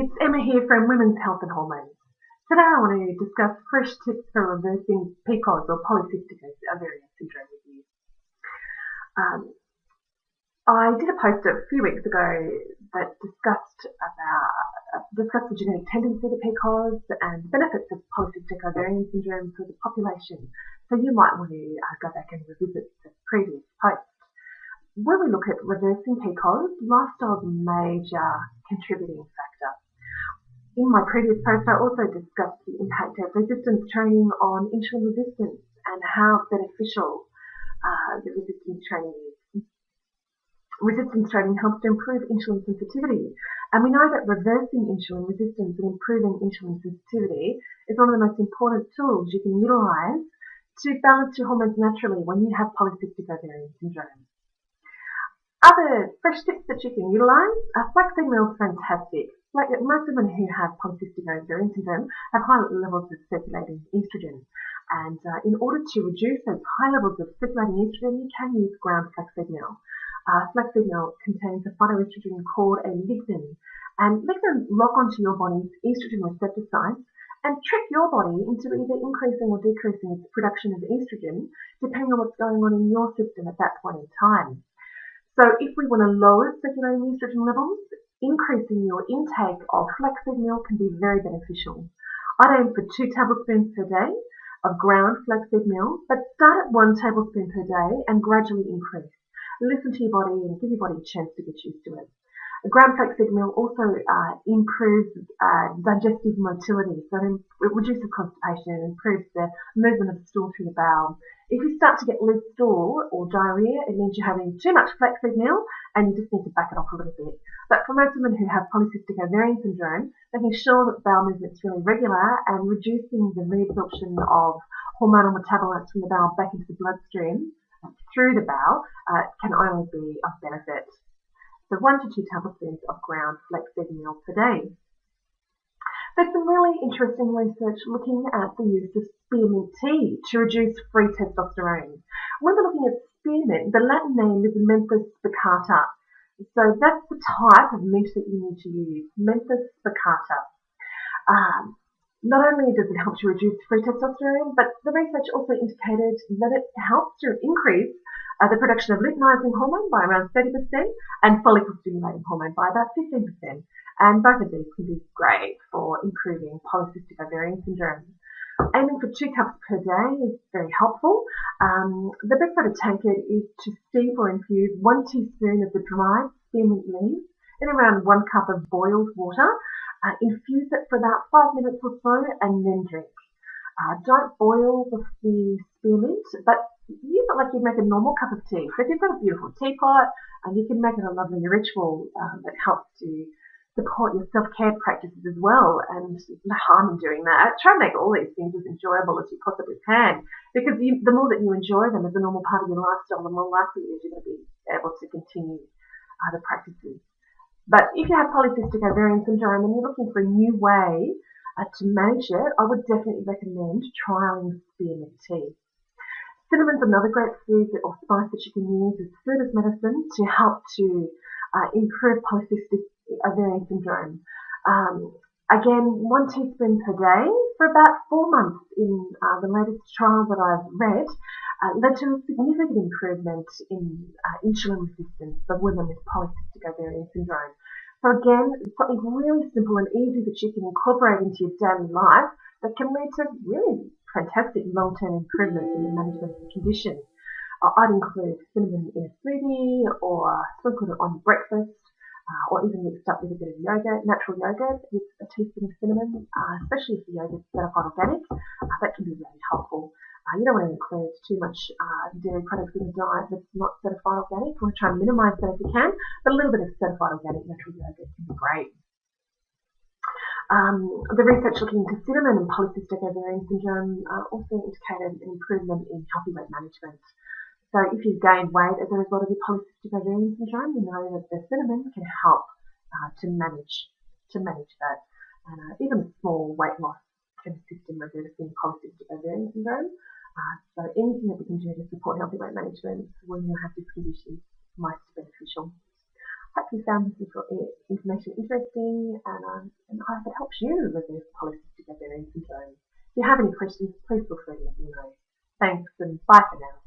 it's Emma here from Women's Health and Hormones. Today I want to discuss fresh tips for reversing PCOS or polycystic ovarian syndrome with you. I did a post a few weeks ago that discussed the genetic tendency to PCOS and the benefits of polycystic ovarian syndrome for the population. So you might want to go back and revisit the previous post. When we look at reversing PCOS, lifestyle is a major contributing factor. In my previous post, I also discussed the impact of resistance training on insulin resistance and how beneficial the resistance training is. Resistance training helps to improve insulin sensitivity, and we know that reversing insulin resistance and improving insulin sensitivity is one of the most important tools you can utilise to balance your hormones naturally when you have polycystic ovarian syndrome. Other fresh tips that you can utilise are flaxseed meal is fantastic. Like most women who have polycystic ovarian syndrome have high levels of circulating estrogen, and in order to reduce those high levels of circulating estrogen, you can use ground flaxseed meal. Flaxseed meal contains a phytoestrogen called a lignin, and lignin lock onto your body's estrogen receptor sites and trick your body into either increasing or decreasing its production of estrogen, depending on what's going on in your system at that point in time. So if we want to lower circulating estrogen levels, increasing your intake of flaxseed meal can be very beneficial. I'd aim for 2 tablespoons per day of ground flaxseed meal, but start at 1 tablespoon per day and gradually increase. Listen to your body and give your body a chance to get used to it. Ground flaxseed meal also improves digestive motility, so it reduces constipation and improves the movement of the stool through the bowel. If you start to get loose stool or diarrhea, it means you're having too much flaxseed meal and you just need to back it off a little bit. But for most women who have polycystic ovarian syndrome, making sure that bowel movement is really regular and reducing the reabsorption of hormonal metabolites from the bowel back into the bloodstream through the bowel can only be of benefit. So 1 to 2 tablespoons of ground flaxseed meal per day. There's some really interesting research looking at the use of spearmint tea to reduce free testosterone. When we're looking at spearmint, the Latin name is Menthes spicata. So that's the type of mint that you need to use, Menthes spicata. Not only does it help to reduce free testosterone, but the research also indicated that it helps to increase the production of luteinizing hormone by around 30% and follicle-stimulating hormone by about 15%. And both of these can be great for improving polycystic ovarian syndrome. Aiming for 2 cups per day is very helpful. The best way to take it is to steep or infuse 1 teaspoon of the dried spearmint leaves in around 1 cup of boiled water. Infuse it for about 5 minutes or so and then drink. Don't boil the spearmint, but use it like you'd make a normal cup of tea. So if you've got a beautiful teapot, you can make it a lovely ritual that helps to support your self-care practices as well, and no harm in doing that. Try and make all these things as enjoyable as you possibly can, because the more that you enjoy them as a normal part of your lifestyle, the more likely it is you're going to be able to continue the practices. But if you have polycystic ovarian syndrome and you're looking for a new way to manage it, I would definitely recommend trialling spearmint tea. Cinnamon's another great food or spice that you can use as food as medicine to help to improve polycystic ovarian syndrome. Again, 1 teaspoon per day for about 4 months in the latest trial that I've read led to a significant improvement in insulin resistance for women with polycystic ovarian syndrome. So again, it's something really simple and easy that you can incorporate into your daily life that can lead to really fantastic long-term improvements in the management of the condition. I'd include cinnamon in a smoothie or sprinkle it on breakfast, or even mixed up with a bit of yogurt, natural yogurt with a teaspoon of cinnamon, especially if the yogurt is certified organic. That can be really helpful. You don't want to include too much dairy products in the diet that's not certified organic. You want to try and minimise that if you can, but a little bit of certified organic natural yogurt can be great. The research looking into cinnamon and polycystic ovarian syndrome also indicated an improvement in healthy weight management. So if you've gained weight as a result of your polycystic ovarian syndrome, you know that the cinnamon can help to manage that. And even a small weight loss can assist in reversing polycystic ovarian syndrome. So anything that we can do to support healthy weight management when you have this condition is most beneficial. Hope you found this information interesting, and I hope it helps you with this polycystic ovarian syndrome. If you have any questions, please feel free to let me know. Thanks, and bye for now.